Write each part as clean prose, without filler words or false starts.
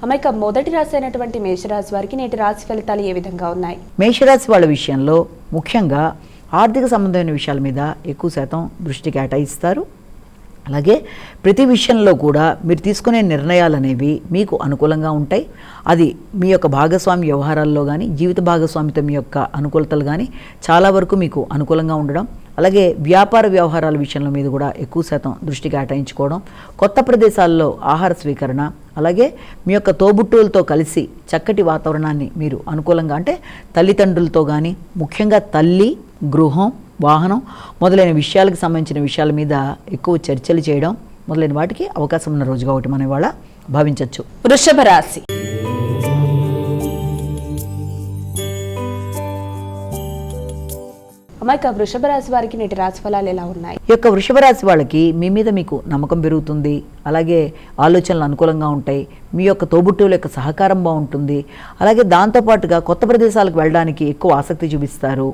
అమ్మాయిక మొదటి రాశి అయినటువంటి మేషరాశి వారికి నేటి రాశి ఫలితాలు ఏ విధంగా ఉన్నాయి? మేషరాశి వాళ్ళ విషయంలో ముఖ్యంగా ఆర్థిక సంబంధమైన విషయాల మీద ఎక్కువ శాతం దృష్టి కేటాయిస్తారు. అలాగే ప్రతి విషయంలో కూడా మీరు తీసుకునే నిర్ణయాలు అనేవి మీకు అనుకూలంగా ఉంటాయి. అది మీ యొక్క భాగస్వామి వ్యవహారాల్లో కానీ జీవిత భాగస్వామితో మీ యొక్క అనుకూలతలు కానీ చాలా వరకు మీకు అనుకూలంగా ఉండడం, అలాగే వ్యాపార వ్యవహారాల విషయంలో మీద కూడా ఎక్కువ శాతం దృష్టి కేటాయించుకోవడం, కొత్త ప్రదేశాల్లో ఆహార స్వీకరణ, అలాగే మీ యొక్క తోబుట్టువులతో కలిసి చక్కటి వాతావరణాన్ని మీరు అనుకూలంగా అంటే తల్లిదండ్రులతో కానీ ముఖ్యంగా తల్లి, గృహం, వాహనం మొదలైన విషయాలకు సంబంధించిన విషయాల మీద ఎక్కువ చర్చలు చేయడం మొదలైన వాటికి అవకాశం ఉన్న రోజుగా ఒకటి మనం ఇవాళ భావించవచ్చు. వృషభ రాశి. అమ్మాయిక వృషభ రాశి వారికి నేటి రాశి ఫలాలు ఎలా ఉన్నాయి? ఈ యొక్క వృషభ రాశి వాళ్ళకి మీ మీద మీకు నమ్మకం పెరుగుతుంది, అలాగే ఆలోచనలు అనుకూలంగా ఉంటాయి, మీ యొక్క తోబుట్టువుల యొక్క సహకారం బాగుంటుంది, అలాగే దాంతోపాటుగా కొత్త ప్రదేశాలకు వెళ్ళడానికి ఎక్కువ ఆసక్తి చూపిస్తారు.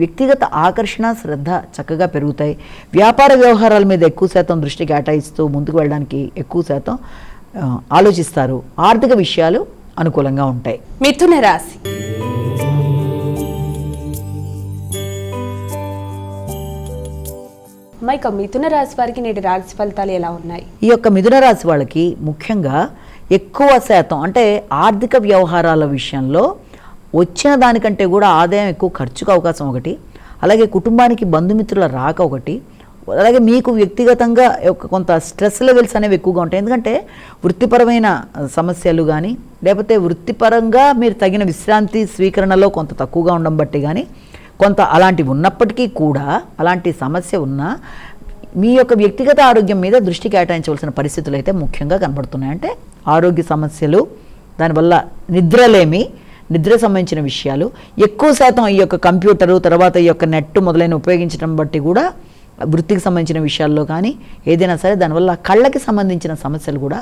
వ్యక్తిగత ఆకర్షణ, శ్రద్ధ చక్కగా పెరుగుతాయి. వ్యాపార వ్యవహారాల మీద ఎక్కువ శాతం దృష్టి కేటాయిస్తూ ముందుకు వెళ్ళడానికి ఎక్కువ శాతం ఆలోచిస్తారు. ఆర్థిక విషయాలు అనుకూలంగా ఉంటాయి. మిథున రాశి. అమ్మాయిక మిథున రాశి వారికి నేటి రాశి ఫలితాలు ఎలా ఉన్నాయి? ఈ యొక్క మిథున రాశి వాళ్ళకి ముఖ్యంగా ఎక్కువ శాతం అంటే ఆర్థిక వ్యవహారాల విషయంలో వచ్చిన దానికంటే కూడా ఆదాయం ఎక్కువ ఖర్చుకు అవకాశం ఒకటి, అలాగే కుటుంబానికి బంధుమిత్రుల రాక ఒకటి, అలాగే మీకు వ్యక్తిగతంగా కొంత స్ట్రెస్ లెవెల్స్ అనేవి ఎక్కువగా ఉంటాయి. ఎందుకంటే వృత్తిపరమైన సమస్యలు కానీ లేకపోతే వృత్తిపరంగా మీరు తగిన విశ్రాంతి స్వీకరణలో కొంత తక్కువగా ఉండడం బట్టి కానీ కొంత అలాంటివి ఉన్నప్పటికీ కూడా అలాంటి సమస్య ఉన్నా మీ యొక్క వ్యక్తిగత ఆరోగ్యం మీద దృష్టి కేటాయించవలసిన పరిస్థితులు అయితే ముఖ్యంగా కనబడుతున్నాయి. అంటే ఆరోగ్య సమస్యలు, దానివల్ల నిద్రలేమి, నిద్ర సంబంధించిన విషయాలు ఎక్కువ శాతం ఈ యొక్క కంప్యూటరు తర్వాత ఈ యొక్క నెట్ మొదలైన ఉపయోగించడం బట్టి కూడా వృత్తికి సంబంధించిన విషయాల్లో కానీ ఏదైనా సరే దానివల్ల కళ్ళకి సంబంధించిన సమస్యలు కూడా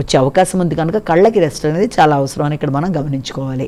వచ్చే అవకాశం ఉంది. కనుక కళ్ళకి రెస్ట్ అనేది చాలా అవసరం అని ఇక్కడ మనం గమనించుకోవాలి.